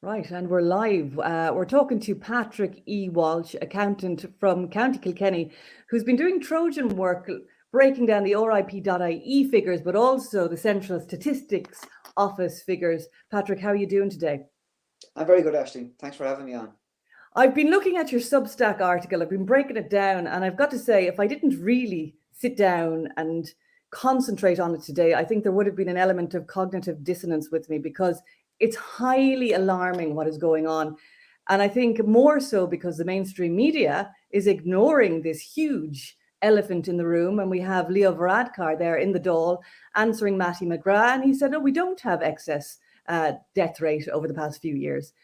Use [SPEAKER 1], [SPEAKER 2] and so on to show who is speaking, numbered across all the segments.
[SPEAKER 1] Right, and we're live. We're talking to Patrick E Walsh, accountant from County Kilkenny, who's been doing Trojan work breaking down the RIP.ie figures, but also the Central Statistics Office figures. Patrick, how are you doing today?
[SPEAKER 2] I'm very good, Ashley. Thanks for having me on.
[SPEAKER 1] I've been looking at your Substack article, I've been breaking it down, and I've got to say, if I didn't really sit down and concentrate on it today, I think there would have been an element of cognitive dissonance with me because it's highly alarming what is going on. And I think more so because the mainstream media is ignoring this huge elephant in the room. And we have Leo Varadkar there in the Dáil answering Matty McGrath. And he said, no, we don't have excess death rate over the past few years.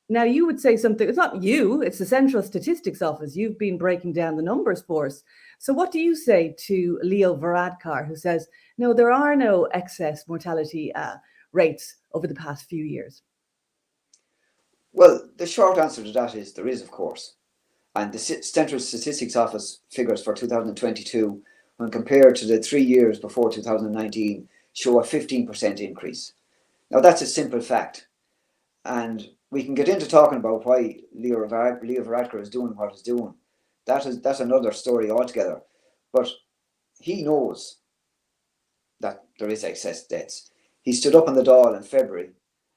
[SPEAKER 1] Now, you would say something, it's not you, it's the Central Statistics Office. You've been breaking down the numbers for us. So what do you say to Leo Varadkar, who says, no, there are no excess mortality rates over the past few years?
[SPEAKER 2] Well, the short answer to that is there is, of course. And the Central Statistics Office figures for 2022, when compared to the 3 years before 2019, show a 15% increase. Now, that's a simple fact. And we can get into talking about why Leo Varadkar is doing what he's doing. That's another story altogether. But he knows that there is excess deaths. He stood up on the Dáil in February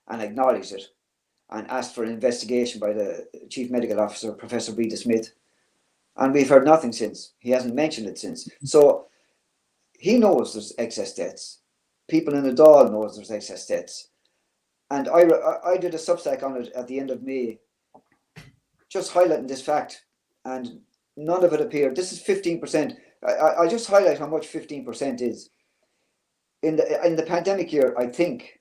[SPEAKER 2] and acknowledged it and asked for an investigation by the Chief Medical Officer, Professor Breda Smith. And we've heard nothing since. He hasn't mentioned it since. So he knows there's excess deaths. People in the Dáil knows there's excess deaths. And I did a Substack on it at the end of May, just highlighting this fact, and none of it appeared. This is 15%. I just highlight how much 15% is. In the pandemic year, I think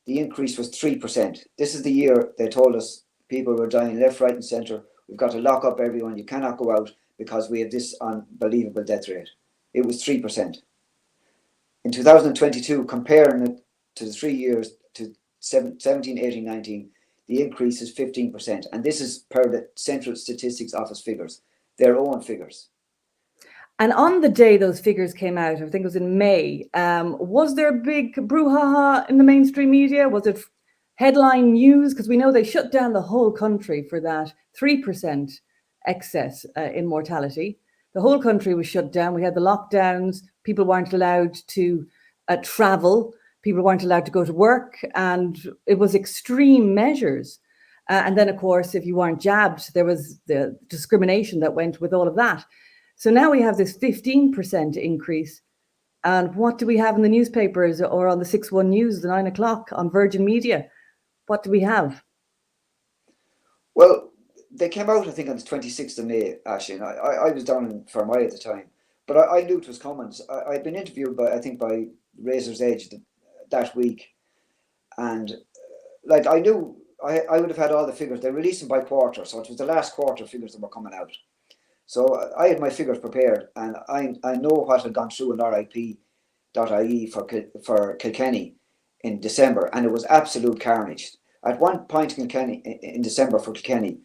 [SPEAKER 2] the increase was 3%. This is the year they told us people were dying left, right, and centre. We've got to lock up everyone. You cannot go out because we have this unbelievable death rate. It was 3%. In 2022, comparing it to the 3 years to 17, 18, 19, the increase is 15%. And this is per the Central Statistics Office figures, their own figures.
[SPEAKER 1] And on the day those figures came out, I think it was in May, was there a big brouhaha in the mainstream media? Was it headline news? Because we know they shut down the whole country for that 3% excess in mortality. The whole country was shut down. We had the lockdowns. People weren't allowed to travel. People weren't allowed to go to work. And it was extreme measures. And then, of course, if you weren't jabbed, there was the discrimination that went with all of that. So now we have this 15% increase. And what do we have in the newspapers or on the 6-1 News, the 9 o'clock on Virgin Media? What do we have?
[SPEAKER 2] Well, they came out, I think, on the 26th of May, Ashley, and I was down in Fermoy at the time. But I knew it was coming. I'd been interviewed by Razor's Edge that week. And like I knew I would have had all the figures. They released them by quarter. So it was the last quarter figures that were coming out. So I had my figures prepared, and I know what had gone through in RIP.ie for Kilkenny in December, and it was absolute carnage. At one point in December for Kilkenny,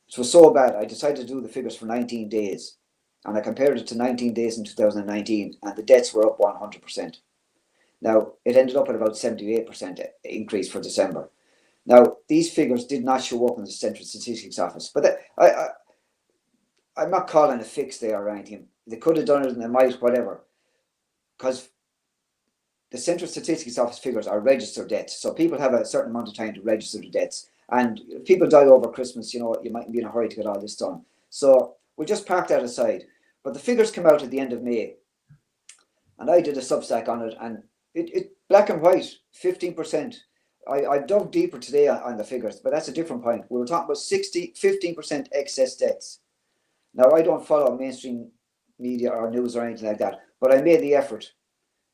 [SPEAKER 2] it was so bad, I decided to do the figures for 19 days, and I compared it to 19 days in 2019, and the deaths were up 100%. Now, it ended up at about 78% increase for December. Now, these figures did not show up in the Central Statistics Office, but I'm not calling a fix there or anything. They could have done it and they might, whatever. Because the Central Statistics Office figures are registered deaths. So people have a certain amount of time to register the deaths. And if people die over Christmas, you might be in a hurry to get all this done. So we'll just park that aside. But the figures come out at the end of May. And I did a Substack on it. And it black and white, 15%. I dug deeper today on the figures, but that's a different point. We were talking about 15% excess deaths. Now, I don't follow mainstream media or news or anything like that, but I made the effort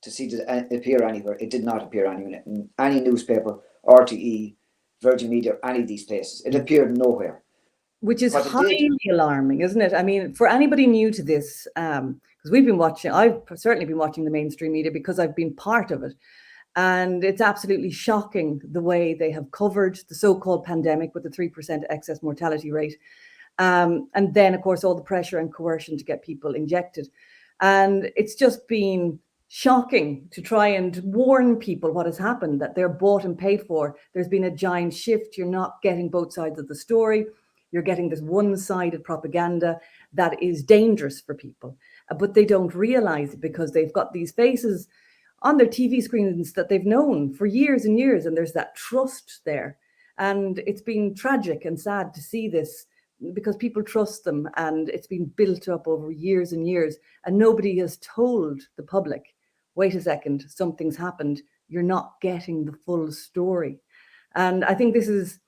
[SPEAKER 2] to see did it appear anywhere. It did not appear anywhere in any newspaper, RTE, Virgin Media, any of these places. It appeared nowhere.
[SPEAKER 1] Which is highly alarming, isn't it? I mean, for anybody new to this, because I've certainly been watching the mainstream media because I've been part of it. And it's absolutely shocking the way they have covered the so-called pandemic with the 3% excess mortality rate. And then, of course, all the pressure and coercion to get people injected. And it's just been shocking to try and warn people what has happened, that they're bought and paid for. There's been a giant shift. You're not getting both sides of the story. You're getting this one-sided propaganda that is dangerous for people, but they don't realize it because they've got these faces on their TV screens that they've known for years and years, and there's that trust there. And it's been tragic and sad to see this because people trust them, and it's been built up over years and years, and nobody has told the public, wait a second, something's happened. You're not getting the full story. And I think this is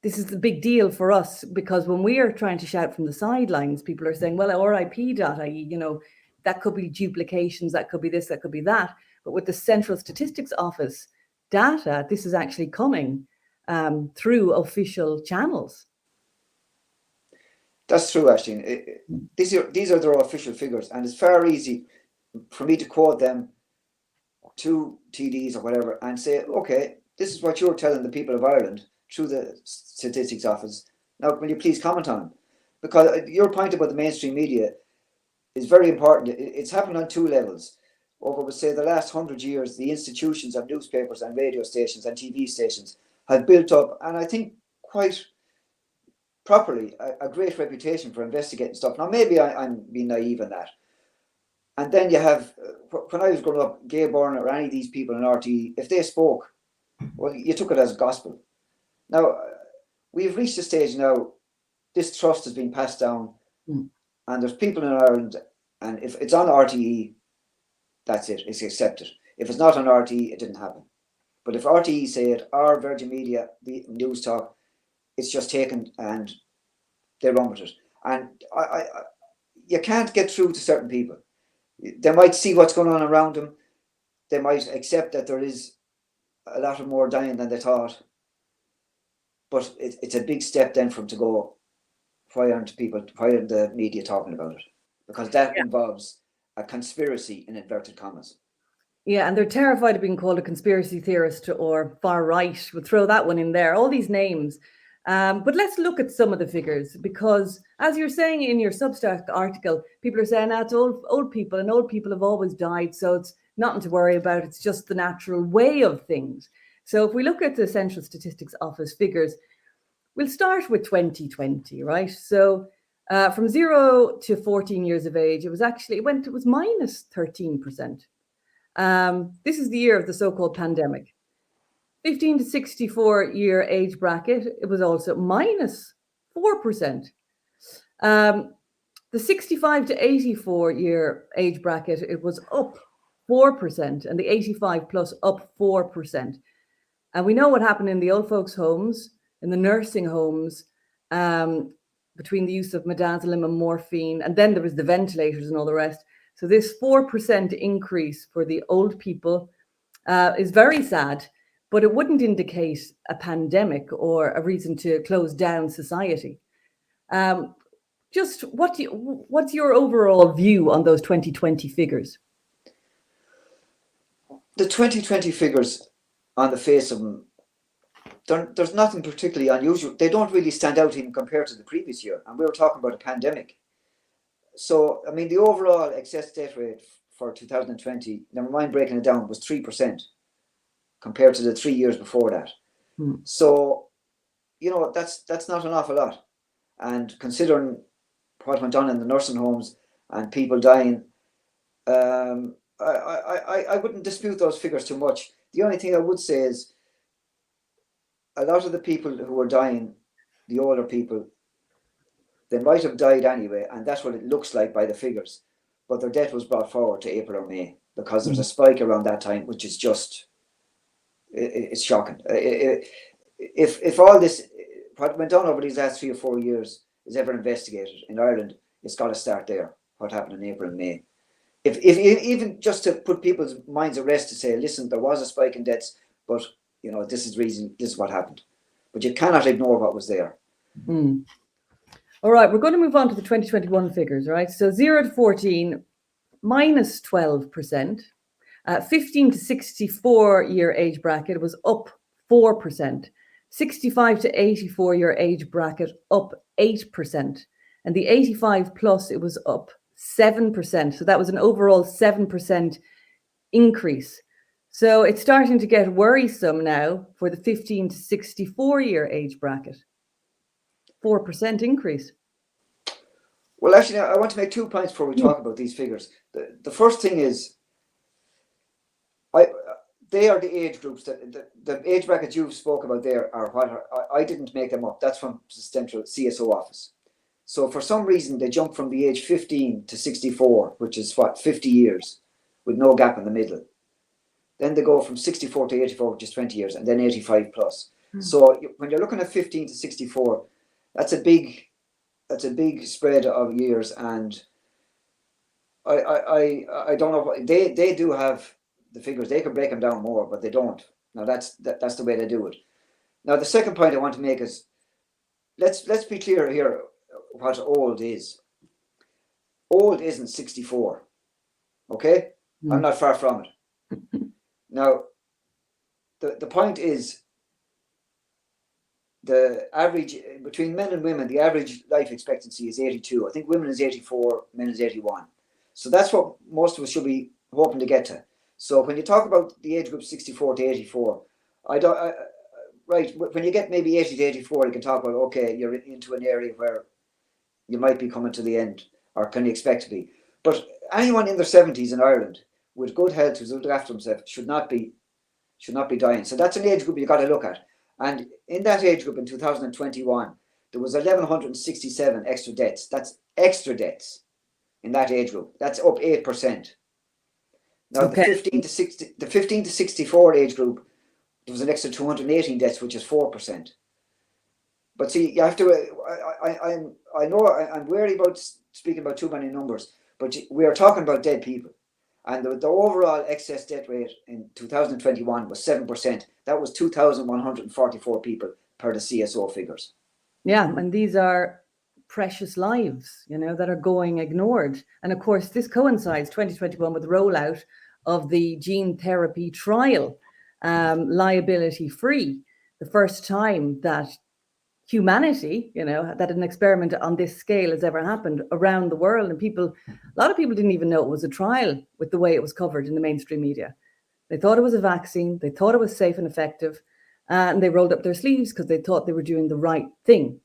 [SPEAKER 1] the big deal for us, because when we are trying to shout from the sidelines, people are saying, well, RIP data, that could be duplications, that could be this, that could be that. But with the Central Statistics Office data, this is actually coming through official channels.
[SPEAKER 2] That's true, Aisling. These are their official figures, and it's very easy for me to quote them to TDs or whatever and say, okay, this is what you're telling the people of Ireland through the Statistics Office. Now, will you please comment on it? Because your point about the mainstream media is very important. It's happened on two levels. Over, we'll say, the last 100 years, the institutions of newspapers and radio stations and TV stations have built up, and I think quite properly, a great reputation for investigating stuff. Now, maybe I'm being naive in that. And then you have, when I was growing up, Gay Byrne or any of these people in RTE, if they spoke, well, you took it as gospel. Now, we've reached a stage now, this trust has been passed down, and there's people in Ireland, and if it's on RTE, that's it, it's accepted. If it's not on RTE, it didn't happen. But if RTE say it, or Virgin Media, the News Talk, it's just taken and they run with it. And you can't get through to certain people. They might see what's going on around them. They might accept that there is a lot of more dying than they thought. But it's a big step then for them to go, why aren't the media talking about it? Because that involves a conspiracy in inverted commas.
[SPEAKER 1] Yeah, and they're terrified of being called a conspiracy theorist or far right. We'll throw that one in there, all these names. But let's look at some of the figures, because as you're saying in your Substack article, people are saying that's old people, and old people have always died, so it's nothing to worry about. It's just the natural way of things. So if we look at the Central Statistics Office figures, we'll start with 2020, right? So from 0 to 14 years of age, it was minus 13%. This is the year of the so-called pandemic. 15 to 64 year age bracket, it was also minus 4%. The 65 to 84 year age bracket, it was up 4%, and the 85 plus up 4%. And we know what happened in the old folks' homes, in the nursing homes, between the use of midazolam and morphine, and then there was the ventilators and all the rest. So this 4% increase for the old people is very sad, but it wouldn't indicate a pandemic or a reason to close down society. Just what's your overall view on those 2020 figures?
[SPEAKER 2] The 2020 figures, on the face of them, there's nothing particularly unusual. They don't really stand out even compared to the previous year. And we were talking about a pandemic. So, I mean, the overall excess death rate for 2020, never mind breaking it down, was 3% compared to the 3 years before that. So, that's not an awful lot. And considering what went on in the nursing homes and people dying, I wouldn't dispute those figures too much. The only thing I would say is a lot of the people who were dying, the older people, they might have died anyway, and that's what it looks like by the figures. But their death was brought forward to April or May because there's a spike around that time, which is just, it's shocking. If all this, what went on over these last 3 or 4 years is ever investigated in Ireland, it's got to start there, what happened in April and May. If even just to put people's minds at rest to say, listen, there was a spike in deaths, but this is what happened. But you cannot ignore what was there.
[SPEAKER 1] All right, we're going to move on to the 2021 figures, right? So 0 to 14, minus 12%. 15 to 64 year age bracket was up 4%. 65 to 84 year age bracket up 8%. And the 85 plus, it was up 7%. So that was an overall 7% increase. So it's starting to get worrisome now for the 15 to 64 year age bracket. 4% increase.
[SPEAKER 2] Well, actually, I want to make 2 points before we talk about these figures. The first thing is, they are the age groups the age brackets you've spoke about there are what I didn't make them up. That's from the central CSO office. So for some reason they jump from the age 15 to 64, which is what, 50 years with no gap in the middle. Then they go from 64 to 84, which is 20 years, and then 85 plus. So when you're looking at 15 to 64, that's a big spread of years. And I don't know what they do have the figures. They could break them down more, but they don't. Now that's the way they do it. Now the second point I want to make is, let's be clear here what old is. Old isn't 64. Okay? I'm not far from it. Now the point is, the average between men and women, the average life expectancy is 82. I think women is 84, men is 81. So that's what most of us should be hoping to get to. So when you talk about the age group 64 to 84, right, when you get maybe 80 to 84, you can talk about, okay, you're into an area where you might be coming to the end, or can you expect to be. But anyone in their 70s in Ireland with good health, who's looked after themselves, should not be dying. So that's an age group you've got to look at. And in that age group in 2021, there was 1,167 extra deaths. That's extra deaths in that age group. That's up 8%. Now, okay. The 15 to 64 age group, there was an extra 218 deaths, which is 4%. But see, you have to. I know I'm wary about speaking about too many numbers, but we are talking about dead people, and the overall excess death rate in 2021 was 7%. That was 2,144 people per the CSO figures.
[SPEAKER 1] Yeah, and these are precious lives, that are going ignored. And of course, this coincides 2021 with the rollout of the gene therapy trial, liability free, the first time that humanity, that an experiment on this scale has ever happened around the world. And a lot of people didn't even know it was a trial with the way it was covered in the mainstream media. They thought it was a vaccine. They thought it was safe and effective. And they rolled up their sleeves because they thought they were doing the right thing.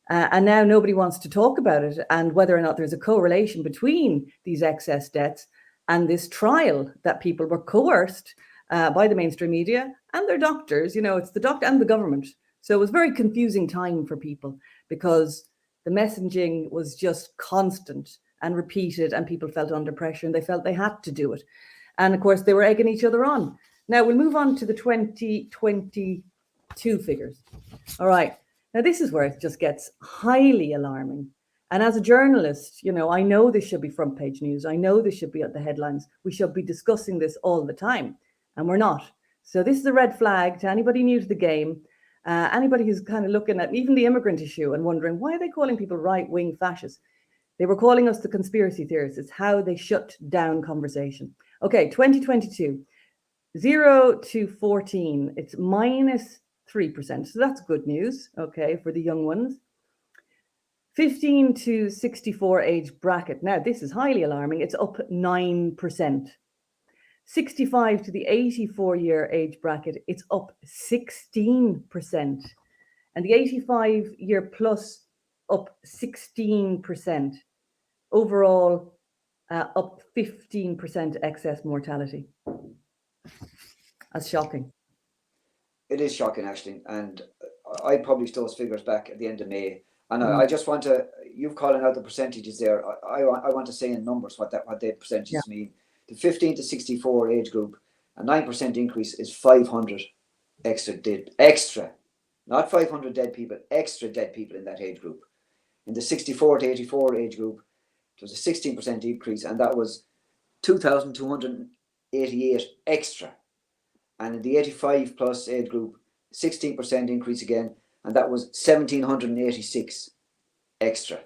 [SPEAKER 1] And now nobody wants to talk about it and whether or not there's a correlation between these excess deaths and this trial that people were coerced by the mainstream media and their doctors. It's the doctor and the government. So it was a very confusing time for people because the messaging was just constant and repeated, and people felt under pressure and they felt they had to do it. And of course, they were egging each other on. Now we'll move on to the 2022 figures. All right. Now this is where it just gets highly alarming. And as a journalist, I know this should be front page news. I know this should be at the headlines. We should be discussing this all the time, and we're not. So this is a red flag to anybody new to the game. Anybody who's kind of looking at even the immigrant issue and wondering, why are they calling people right-wing fascists? They were calling us the conspiracy theorists. It's how they shut down conversation. Okay, 2022, 0 to 14, it's minus 3%. So that's good news, okay, for the young ones. 15 to 64 age bracket. Now, this is highly alarming. It's up 9%. 65 to the 84-year age bracket, it's up 16%. And the 85-year plus, up 16%. Overall, up 15% excess mortality. That's shocking.
[SPEAKER 2] It is shocking, actually. And I published those figures back at the end of May. And I just want to, you've calling out the percentages there. I want to say in numbers what the percentages mean. The 15 to 64 age group, a 9% increase is 500 extra, not 500 dead people, extra dead people in that age group. In the 64 to 84 age group, there was a 16% increase, and that was 2,288 extra. And in the 85 plus age group, 16% increase again, and that was 1,786 extra.